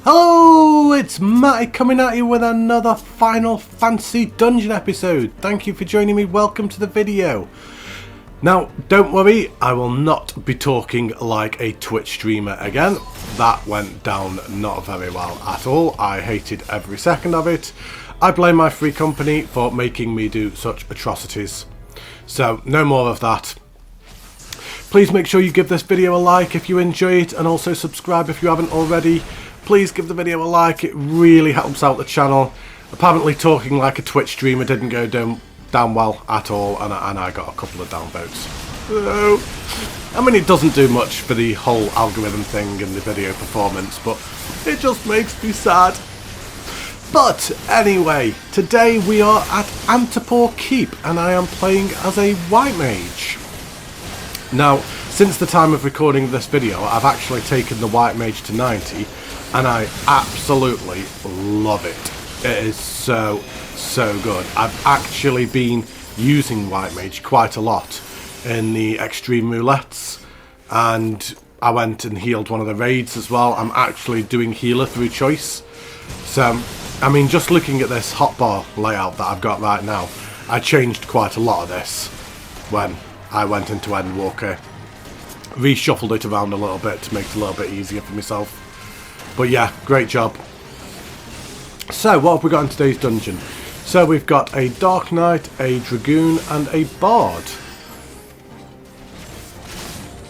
Hello, it's Matty coming at you with another Final Fantasy Dungeon episode. Thank you for joining me, welcome to the video. Now, don't worry, I will not be talking like a Twitch streamer again. That went down not very well at all. I hated every second of it. I blame my free company for making me do such atrocities. So, no more of that. Please make sure you give this video a like if you enjoy it, and also subscribe if you haven't already. Please give the video a like, it really helps out the channel. Apparently talking like a Twitch streamer didn't go down well at all, and I got a couple of downvotes. So, I mean, it doesn't do much for the whole algorithm thing and the video performance, but it just makes me sad. But anyway, today we are at Untitled Chapter, and I am playing as a white mage. Now, since the time of recording this video, I've actually taken the white mage to 90, and I absolutely love it. It is so good. I've actually been using white mage quite a lot in the extreme roulettes, and I went and healed one of the raids as well. I'm actually doing healer through choice. So, I mean, just looking at this hotbar layout that I've got right now, I changed quite a lot of this when I went into Endwalker. Reshuffled it around a little bit to make it a little bit easier for myself. But yeah, great job. So, what have we got in today's dungeon? So, we've got a Dark Knight, a Dragoon, and a Bard.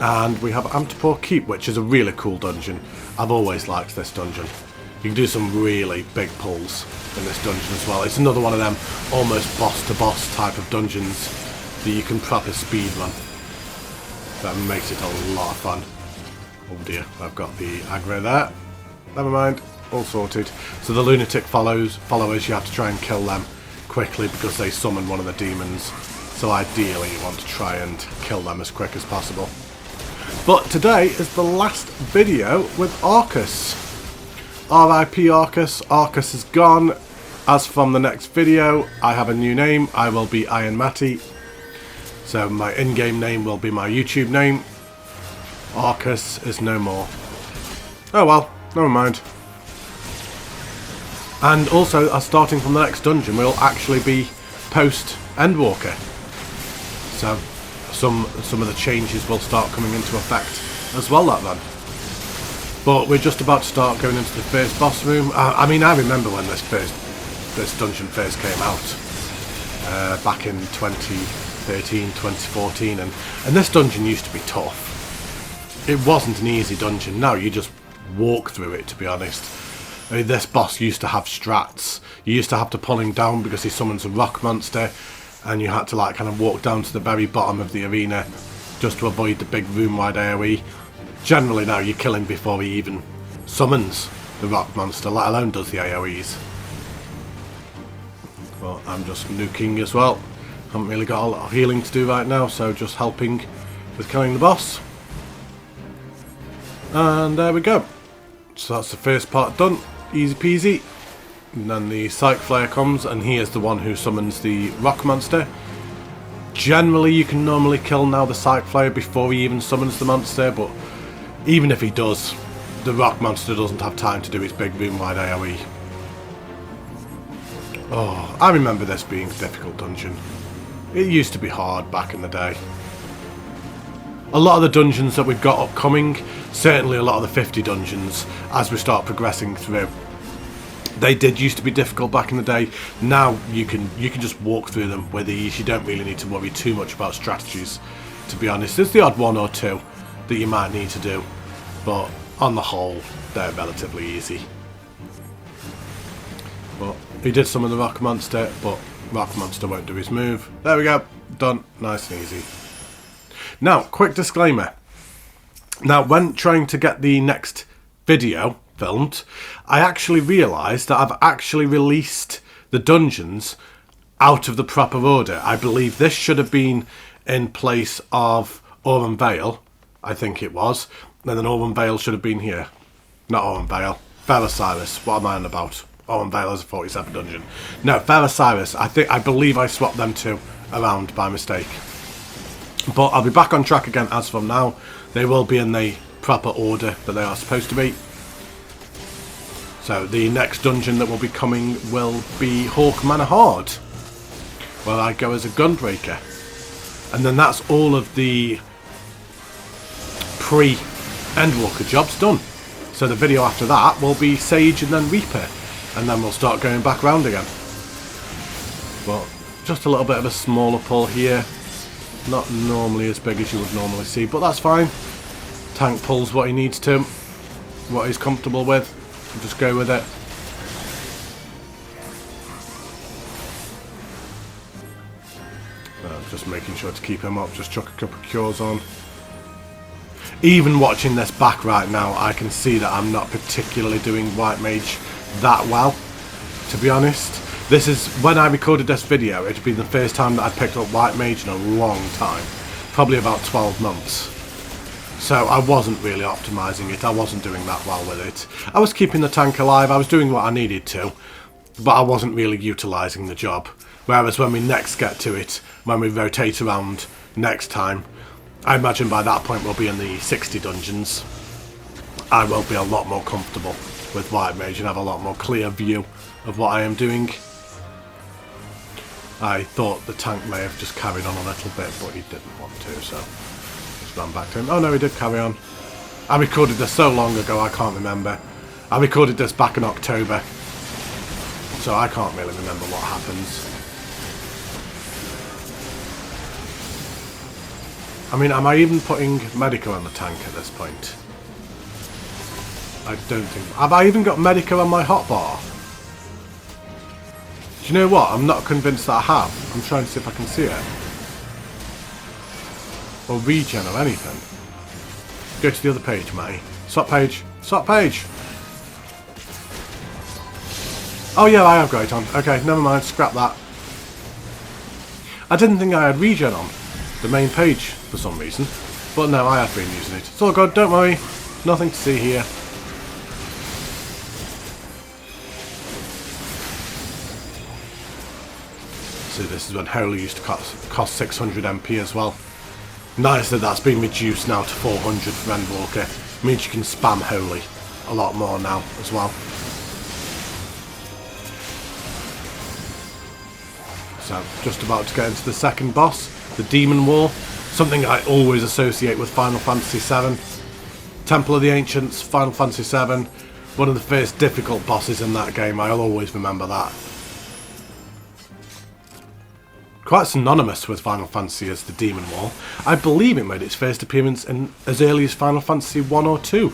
And we have Untitled Chapter, which is a really cool dungeon. I've always liked this dungeon. You can do some really big pulls in this dungeon as well. It's another one of them almost boss-to-boss type of dungeons that you can proper speedrun. That makes it a lot of fun. Oh dear, I've got the aggro there. Never mind, all sorted. So the lunatic followers, you have to try and kill them quickly because they summon one of the demons. So ideally you want to try and kill them as quick as possible. But today is the last video with Arcus. RIP Arcus. Arcus is gone. As from the next video, I have a new name. I will be Iron Matty. So my in-game name will be my YouTube name. Arcus is no more. Oh well. Never mind. And also, starting from the next dungeon, we'll actually be post Endwalker. So, some of the changes will start coming into effect as well that then. But we're just about to start going into the first boss room. I mean, I remember when this dungeon first came out. Back in 2013, 2014. And this dungeon used to be tough. It wasn't an easy dungeon. Now you just walk through it, to be honest. I mean, this boss used to have strats. You used to have to pull him down because he summons a rock monster, and you had to like kind of walk down to the very bottom of the arena just to avoid the big room-wide AoE. Generally now you kill him before he even summons the rock monster, let alone does the AoEs. But I'm just nuking as well. Haven't really got a lot of healing to do right now, so just helping with killing the boss. And there we go. So that's the first part done, easy peasy. And then the Psych Flare comes, and he is the one who summons the rock monster. Generally you can normally kill now the Psych Flare before he even summons the monster, but even if he does, the rock monster doesn't have time to do his big room-wide AoE. Oh, I remember this being a difficult dungeon. It used to be hard back in the day. A lot of the dungeons that we've got upcoming, certainly a lot of the 50 dungeons, as we start progressing through, they did used to be difficult back in the day. Now you can just walk through them with ease. You don't really need to worry too much about strategies, to be honest. There's the odd one or two that you might need to do, but on the whole, they're relatively easy. But he did summon the rock monster, but rock monster won't do his move. There we go, done, nice and easy. Now, quick disclaimer. Now, when trying to get the next video filmed, I actually realised that I've actually released the dungeons out of the proper order. I believe this should have been in place of Aurum Vale, I think it was. And then Aurum Vale should have been here. Not Aurum Vale. Fair Osiris. What am I on about? Aurum Vale is a 47 dungeon. No, Fair Osiris. I believe I swapped them two around by mistake. But I'll be back on track again as from now. They will be in the proper order that they are supposed to be. So the next dungeon that will be coming will be Hawk Manor Horde, where I go as a gunbreaker. And then that's all of the pre-Endwalker jobs done. So the video after that will be Sage and then Reaper, and then we'll start going back round again. But just a little bit of a smaller pull here, not normally as big as you would normally see, but that's fine. Tank pulls what he needs to, what he's comfortable with, and just go with it. Just making sure to keep him up, just chuck a couple of cures on. Even watching this back right now, I can see that I'm not particularly doing White Mage that well, to be honest. This is, when I recorded this video, it had been the first time that I'd picked up White Mage in a long time. Probably about 12 months. So I wasn't really optimising it, I wasn't doing that well with it. I was keeping the tank alive, I was doing what I needed to, but I wasn't really utilising the job. Whereas when we next get to it, when we rotate around next time, I imagine by that point we'll be in the 60 dungeons. I will be a lot more comfortable with White Mage and have a lot more clear view of what I am doing. I thought the tank may have just carried on a little bit, but he didn't want to, so just ran back to him. Oh no, he did carry on. I recorded this so long ago, I can't remember. I recorded this back in October, so I can't really remember what happens. I mean, am I even putting Medica on the tank at this point? I don't think... Have I even got Medica on my hotbar? Do you know what? I'm not convinced that I have. I'm trying to see if I can see it. Or regen or anything. Go to the other page, Matty. Swap page. Swap page! Oh yeah, I have got it on. Okay, never mind. Scrap that. I didn't think I had regen on the main page for some reason, but no, I have been using it. It's all good, don't worry, nothing to see here. So this is when Holy used to cost 600 MP as well. Nice that that's been reduced now to 400 for Endwalker. Means you can spam Holy a lot more now as well. So just about to get into the second boss, the Demon War, something I always associate with Final Fantasy VII. Temple of the Ancients, Final Fantasy VII, one of the first difficult bosses in that game, I'll always remember that. Quite synonymous with Final Fantasy as the Demon War. I believe it made its first appearance in as early as Final Fantasy 1 or 2,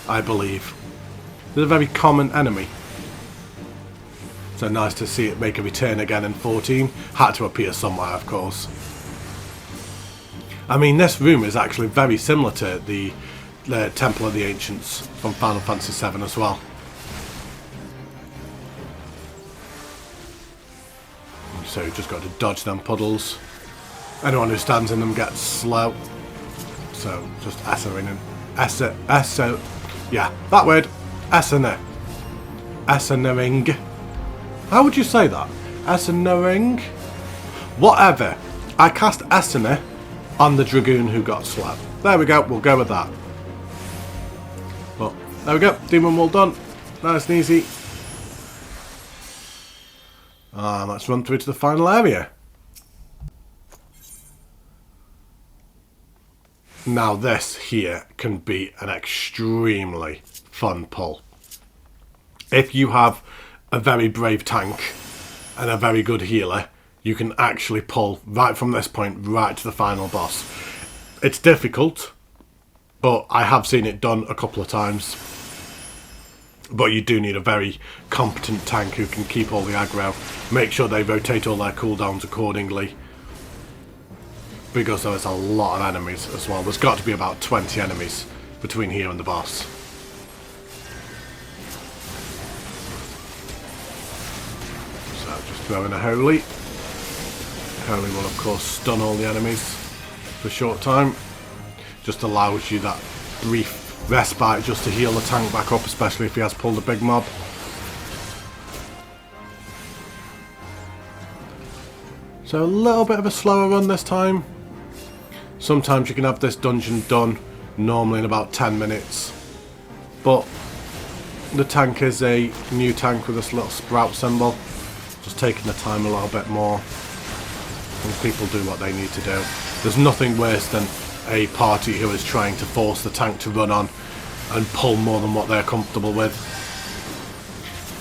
I believe. It's a very common enemy. So nice to see it make a return again in 14. Had to appear somewhere, of course. I mean, this room is actually very similar to the Temple of the Ancients from Final Fantasy VII as well. So you've just got to dodge them puddles. Anyone who stands in them gets slow. So just essering and yeah, that word. Essering. How would you say that? Essering? Whatever. I cast Essener on the Dragoon who got slapped. There we go, we'll go with that. Well, there we go, Demon Wall done. Nice and easy. And let's run through to the final area. Now this here can be an extremely fun pull. If you have a very brave tank and a very good healer, you can actually pull right from this point right to the final boss. It's difficult, but I have seen it done a couple of times. But you do need a very competent tank who can keep all the aggro, make sure they rotate all their cooldowns accordingly, because there's a lot of enemies as well. There's got to be about 20 enemies between here and the boss. So just throw in a Holy. Holy will of course stun all the enemies for a short time. Just allows you that brief respite just to heal the tank back up, especially if he has pulled a big mob. So a little bit of a slower run this time. Sometimes you can have this dungeon done normally in about 10 minutes, but The tank is a new tank with this little sprout symbol. Just taking the time a little bit more. And people do what they need to do. There's nothing worse than a party who is trying to force the tank to run on and pull more than what they're comfortable with.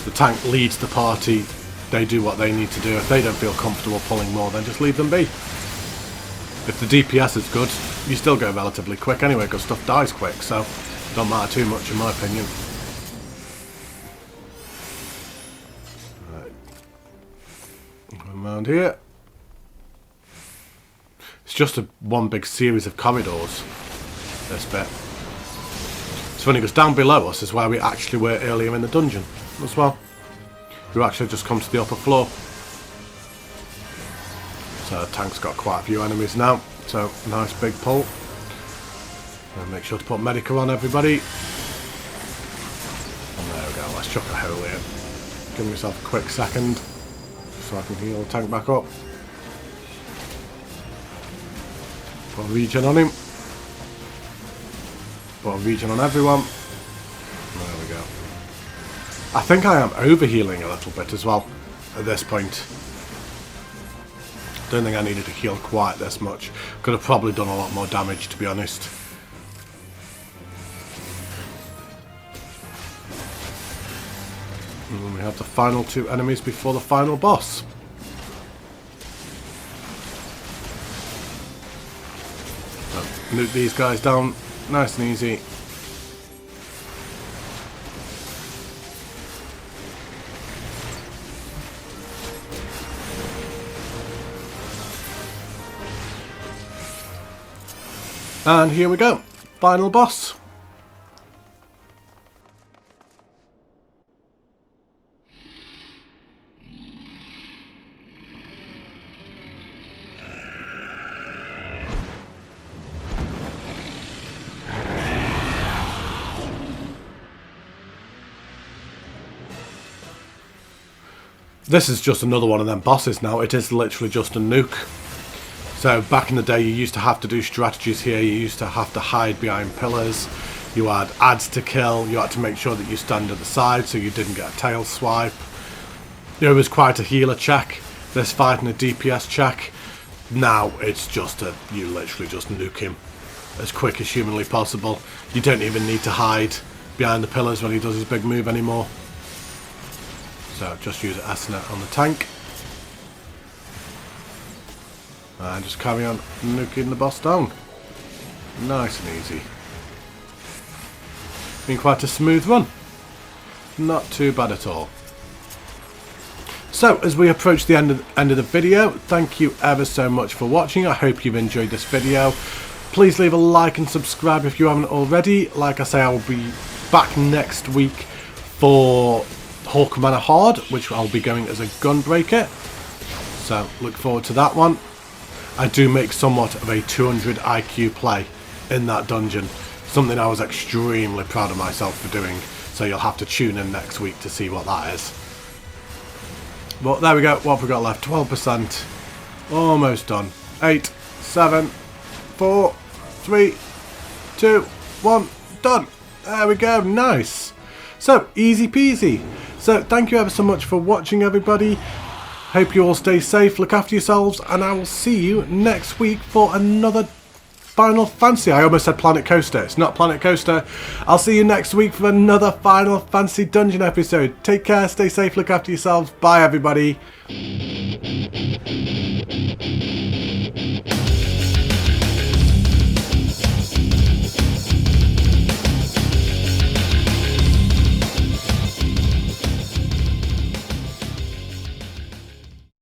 The tank leads the party. They do what they need to do. If they don't feel comfortable pulling more, then just leave them be. If the DPS is good, you still go relatively quick anyway, because stuff dies quick, so it don't matter too much in my opinion. Right. Around here. It's just one big series of corridors, this bit. It's funny because down below us is where we actually were earlier in the dungeon as well. We actually just come to the upper floor. So the tank's got quite a few enemies now, so nice big pull. And make sure to put medical on everybody. And there we go, let's chuck a hole here. Give myself a quick second so I can heal the tank back up. Put a regen on him. Put a regen on everyone. There we go. I think I am overhealing a little bit as well at this point. Don't think I needed to heal quite this much. Could have probably done a lot more damage, to be honest. And then we have the final two enemies before the final boss. So, nuke these guys down nice and easy. And here we go, final boss. This is just another one of them bosses now. It is literally just a nuke. So back in the day you used to have to do strategies here, you used to have to hide behind pillars, you had ads to kill, you had to make sure that you stand at the side so you didn't get a tail swipe. It was quite a healer check, this fight and a DPS check. Now it's just you literally just nuke him as quick as humanly possible. You don't even need to hide behind the pillars when he does his big move anymore. So just use S-net on the tank. And just carry on nuking the boss down. Nice and easy. Been quite a smooth run. Not too bad at all. So, as we approach the end of the video, thank you ever so much for watching. I hope you've enjoyed this video. Please leave a like and subscribe if you haven't already. Like I say, I will be back next week for Hawk Manor Hard, which I'll be going as a gunbreaker. So, look forward to that one. I do make somewhat of a 200 IQ play in that dungeon. Something I was extremely proud of myself for doing. So you'll have to tune in next week to see what that is. But there we go. What have we got left? 12%. Almost done. 8, 7, 4, 3, 2, 1. Done. There we go. Nice. So, easy peasy. So, thank you ever so much for watching, everybody. Hope you all stay safe, look after yourselves, and I will see you next week for another Final Fantasy. I almost said Planet Coaster. It's not Planet Coaster. I'll see you next week for another Final Fantasy Dungeon episode. Take care, stay safe, look after yourselves. Bye, everybody.